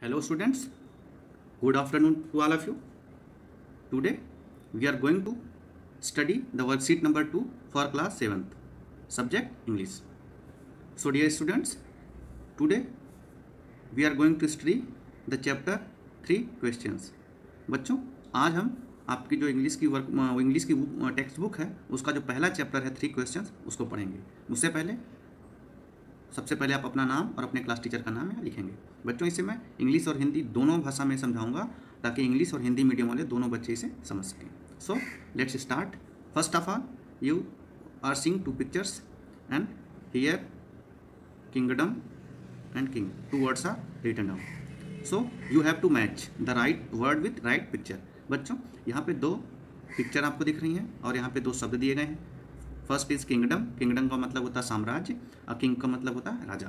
Hello students, good afternoon to all of you. Today we are going to study the worksheet number 2 for class 7th, subject English. So dear students, today we are going to study the chapter 3 questions. बच्चों आज हम आपकी जो English की text book है उसका जो पहला चैप्टर है 3 क्वेश्चंस उसको पढ़ेंगे। उससे पहले सबसे पहले आप अपना नाम और अपने क्लास टीचर का नाम यहाँ लिखेंगे। बच्चों इसे मैं इंग्लिश और हिंदी दोनों भाषा में समझाऊंगा ताकि इंग्लिश और हिंदी मीडियम वाले दोनों बच्चे इसे समझ सकें। So let's start. First of all you are seeing 2 pictures and here kingdom and king, 2 words are written down. So you have to match the right word with right picture. बच्चों यहाँ पे 2 picture आपको दिख रही हैं और यहाँ पे 2 शब्द दिए गए हैं। फर्स्ट इज किंगडम, किंगडम का मतलब होता है साम्राज्य और किंग का मतलब होता है राजा।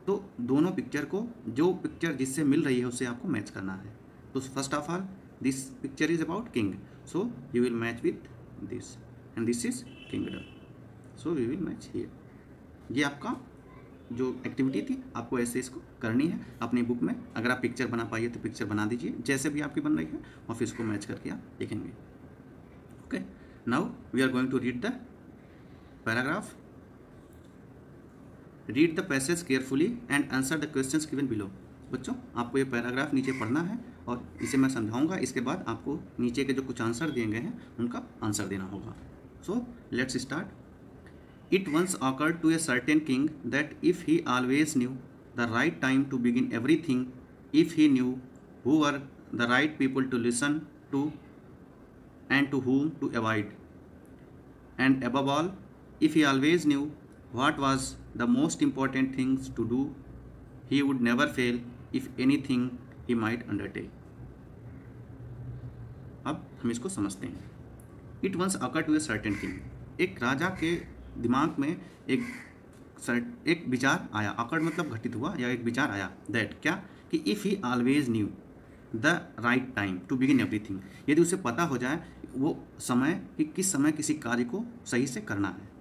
तो दोनों पिक्चर को जो पिक्चर जिससे मिल रही है उससे आपको मैच करना है। तो first of all this picture is about king, so you will match with this and this is kingdom, so we will match here. ये आपका जो एक्टिविटी थी आपको ऐसे इसको करनी है अपनी बुक में। अगर आप पिक्चर बना पाइए तो पिक्चर बना दीजिए जैसे भी आपकी बन रही है और फिर इसको मैच करके आप लिखेंगे। Okay, now we are going to read the paragraph. Read the passage carefully and answer the questions given below. बच्चों आपको ये पैराग्राफ नीचे पढ़ना है और इसे मैं समझाऊंगा। इसके बाद आपको नीचे के जो कुछ आंसर दिए गए हैं उनका आंसर देना होगा। So let's start. It once occurred to a certain king that if he always knew the right time to begin everything, if he knew who were the right people to listen to and to whom to avoid, and above all, if he always knew what was the most important things to do, he would never fail if anything he might undertake. अब हम इसको समझते हैं। It once occurred to a certain king, एक राजा के दिमाग में एक विचार आया। occurred मतलब घटित हुआ या एक विचार आया। that क्या कि if he always knew the right time to begin everything, यदि उसे पता हो जाए वो समय कि किस समय किसी कार्य को सही से करना है।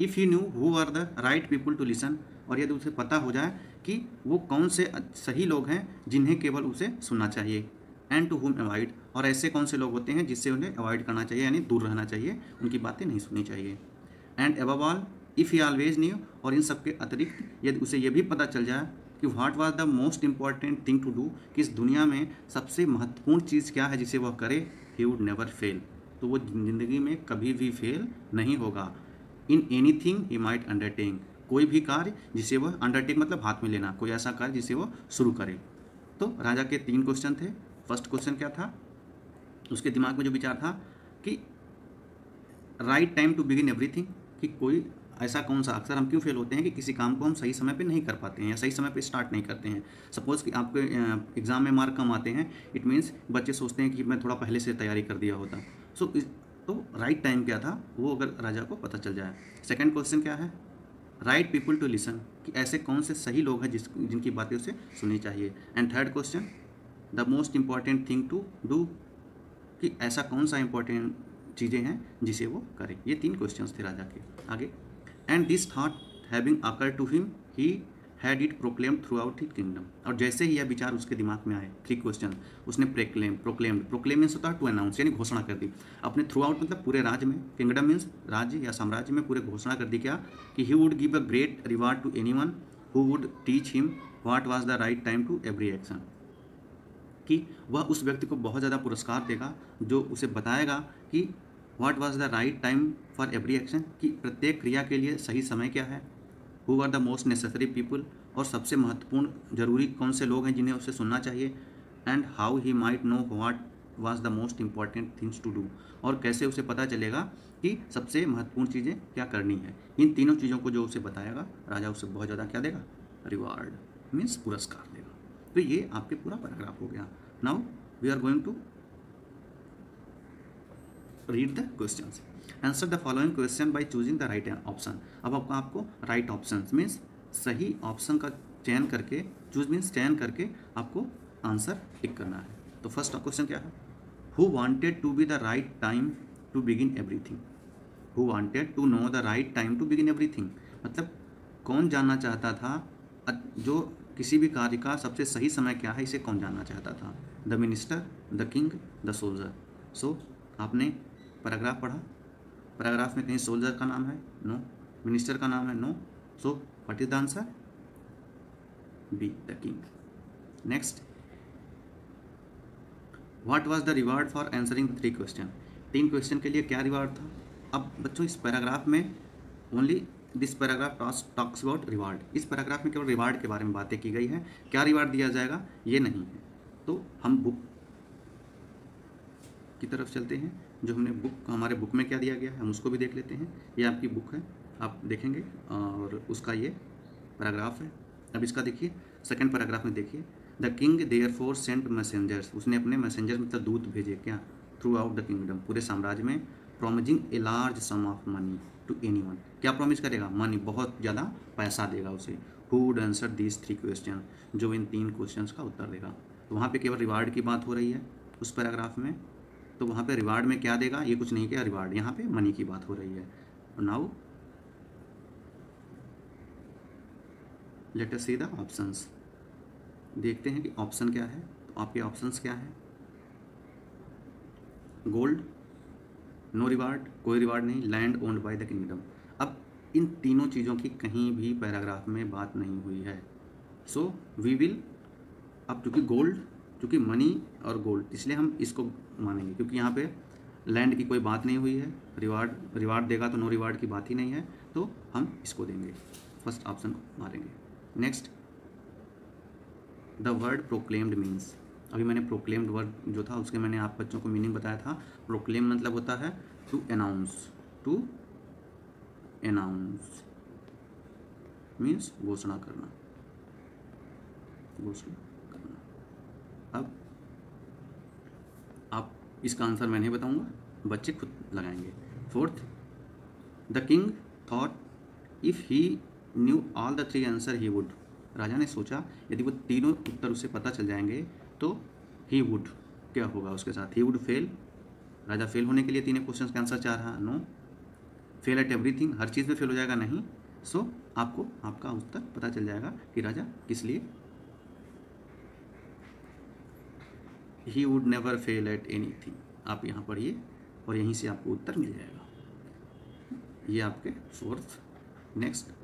If he knew who are the right people to listen, और यदि उसे पता हो जाए कि वो कौन से सही लोग हैं जिन्हें केवल उसे सुनना चाहिए। एंड टू हुम अवॉइड, और ऐसे कौन से लोग होते हैं जिससे उन्हें अवॉइड करना चाहिए यानी दूर रहना चाहिए, उनकी बातें नहीं सुननी चाहिए। And above all if he always new, और इन सब के अतिरिक्त यदि उसे ये भी पता चल जाए कि what was the most important thing to do, कि इस दुनिया में सबसे महत्वपूर्ण चीज़ क्या है जिसे वह करे, ही वुड नेवर फेल, तो वो ज़िंदगी में कभी भी फेल नहीं होगा। In anything he might undertake, कोई भी कार्य जिसे वह अंडरटेक मतलब हाथ में लेना, कोई ऐसा कार्य जिसे वह शुरू करे। तो राजा के 3 क्वेश्चन थे। फर्स्ट क्वेश्चन क्या था, उसके दिमाग में जो विचार था कि right time to begin everything, कि कोई ऐसा कौन सा, अक्सर हम क्यों फेल होते हैं कि किसी काम को हम सही समय पे नहीं कर पाते हैं या सही समय पे स्टार्ट नहीं करते हैं। सपोज़ कि आपके एग्ज़ाम में मार्क कम आते हैं, इट मीन्स बच्चे सोचते हैं कि मैं थोड़ा पहले से तैयारी कर दिया होता। तो राइट टाइम क्या था वो अगर राजा को पता चल जाए। सेकंड क्वेश्चन क्या है, राइट पीपल टू लिसन, कि ऐसे कौन से सही लोग हैं जिनकी बातें उसे सुननी चाहिए। And third question, the most important thing to do, कि ऐसा कौन सा इंपॉर्टेंट चीज़ें हैं जिसे वो करे। ये 3 क्वेश्चन थे राजा के। आगे, and this thought having occurred to him he had it proclaimed throughout his kingdom, और जैसे ही यह विचार उसके दिमाग में आए, 3 क्वेश्चन, उसने प्रोक्लेम मीन्स होता है टू अनाउंस यानी घोषणा कर दी अपने, थ्रू आउट मतलब पूरे राज्य में, किंगडम मीन्स राज्य या साम्राज्य में पूरे घोषणा कर दी क्या कि he would give a great reward to anyone who would teach him what was the right time to every action, कि वह उस व्यक्ति को बहुत ज़्यादा पुरस्कार देगा जो उसे बताएगा कि what was the right time for every action, कि प्रत्येक क्रिया के लिए सही समय क्या है। Who are the most necessary people, और सबसे महत्वपूर्ण जरूरी कौन से लोग हैं जिन्हें उसे सुनना चाहिए। And how he might know what was the most important things to do, और कैसे उसे पता चलेगा कि सबसे महत्वपूर्ण चीज़ें क्या करनी है। इन तीनों चीज़ों को जो उसे बताएगा राजा उसे बहुत ज़्यादा क्या देगा, रिवार्ड मीन्स पुरस्कार देगा। तो ये आपके पूरा पैराग्राफ हो गया। Now we are going to read the questions. Answer the following question by choosing the right option. अब आपको राइट ऑप्शन मीन्स सही ऑप्शन का चयन करके, चूज मीन्स चयन करके आपको आंसर टिक करना है। तो फर्स्ट क्वेश्चन क्या है, who wanted to be the right time to begin everything, who wanted to know the right time to begin everything, मतलब कौन जानना चाहता था जो किसी भी कार्य का सबसे सही समय क्या है इसे कौन जानना चाहता था? The minister, the king, the soldier. So आपने पैराग्राफ पढ़ा, पैराग्राफ में कहीं सोल्जर का नाम है? नो। मिनिस्टर का नाम है? No. So what is the answer? B, the king. Next, what was the reward for answering the 3 question? 3 question के लिए क्या रिवार्ड था? अब बच्चों इस पैराग्राफ में only this paragraph talks about reward. इस पैराग्राफ में केवल रिवार्ड के बारे में बातें की गई है, क्या रिवार्ड दिया जाएगा ये नहीं है। तो हम बुक की तरफ चलते हैं, जो हमने बुक, हमारे बुक में क्या दिया गया है हम उसको भी देख लेते हैं। ये आपकी बुक है, आप देखेंगे, और उसका ये पैराग्राफ है। अब इसका देखिए, सेकंड पैराग्राफ में देखिए, the king therefore sent messengers, उसने अपने मैसेंजर मतलब दूत भेजे क्या? थ्रू आउट द किंगडम, पूरे साम्राज्य में, promising a large sum of money to anyone, क्या प्रॉमिस करेगा? मनी, बहुत ज़्यादा पैसा देगा उसे। Who would answer these 3 question, जो इन 3 क्वेश्चंस का उत्तर देगा। तो वहाँ पे केवल रिवार्ड की बात हो रही है उस पैराग्राफ में, तो वहाँ पे रिवार्ड में क्या देगा ये कुछ नहीं किया, रिवार्ड, यहाँ पे मनी की बात हो रही है। Now let us see the options. देखते हैं कि ऑप्शन क्या है। तो आपके ऑप्शंस क्या है? गोल्ड, नो रिवार्ड, कोई रिवार्ड नहीं, land owned by the kingdom. अब इन तीनों चीज़ों की कहीं भी पैराग्राफ में बात नहीं हुई है। सो वी विल, अब चूँकि गोल्ड, चूँकि मनी और गोल्ड, इसलिए हम इसको मानेंगे, क्योंकि यहाँ पे लैंड की कोई बात नहीं हुई है। रिवार्ड देगा तो नो रिवार्ड की बात ही नहीं है, तो हम इसको देंगे, फर्स्ट ऑप्शन को मारेंगे। Next, the word proclaimed means, अभी मैंने प्रोक्लेम्ड वर्ड जो था उसके मैंने आप बच्चों को मीनिंग बताया था। प्रोक्लेम मतलब होता है to announce, to announce means घोषणा करना, घोषणा करना। अब आप इसका आंसर मैं नहीं बताऊंगा, बच्चे खुद लगाएंगे। Fourth, the king thought if he knew all the 3 answer he would, राजा ने सोचा यदि वो तीनों उत्तर उसे पता चल जाएंगे तो ही वुड, क्या होगा उसके साथ? He would fail, Raja fail होने के लिए तीनों क्वेश्चन का आंसर चाह रहा, नो। फेल एट एवरीथिंग, हर चीज़ में फेल हो जाएगा, नहीं। सो आपको आपका उत्तर पता चल जाएगा कि राजा किस लिए, he would never fail eight anything. आप यहाँ पढ़िए और यहीं से आपको उत्तर मिल जाएगा। ये आपके फोर्थ। नेक्स्ट,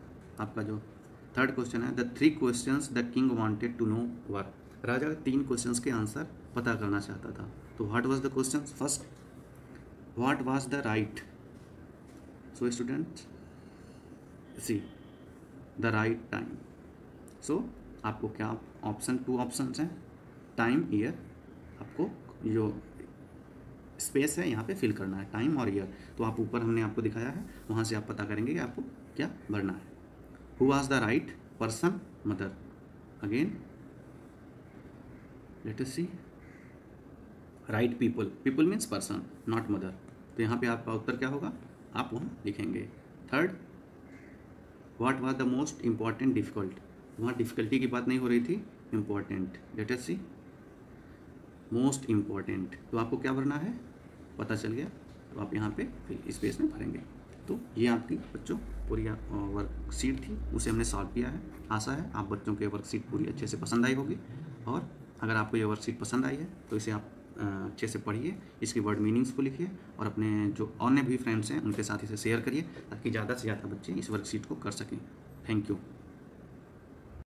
आपका जो थर्ड क्वेश्चन है, the 3 questions the king wanted to know were, राजा 3 क्वेश्चंस के आंसर पता करना चाहता था। तो what was the questions? First, what was the right, so student see the right time. So आपको क्या ऑप्शन, 2 ऑप्शंस हैं, टाइम, ईयर, आपको जो स्पेस है यहाँ पे फिल करना है, टाइम और ईयर। तो आप ऊपर हमने आपको दिखाया है, वहाँ से आप पता करेंगे कि आपको क्या भरना है। Who was the right person, mother, again let us see, right people, people means person, not mother. तो यहाँ पे आपका उत्तर क्या होगा, आप वहाँ लिखेंगे। Third, what was the most important difficult, वहाँ डिफिकल्टी की बात नहीं हो रही थी, इम्पॉर्टेंट, लेट अस सी, मोस्ट इम्पॉर्टेंट। तो आपको क्या भरना है, पता चल गया, तो आप यहाँ पे फिर स्पेस में भरेंगे। तो ये आपकी बच्चों पूरी वर्कशीट थी, उसे हमने सॉल्व किया है। आशा है आप बच्चों के वर्कशीट पूरी अच्छे से पसंद आई होगी, और अगर आपको ये वर्कशीट पसंद आई है तो इसे आप अच्छे से पढ़िए, इसकी वर्ड मीनिंग्स को लिखिए, और अपने जो अन्य भी फ्रेंड्स हैं उनके साथ इसे शेयर करिए, ताकि ज़्यादा से ज़्यादा बच्चे इस वर्कशीट को कर सकें। Thank you.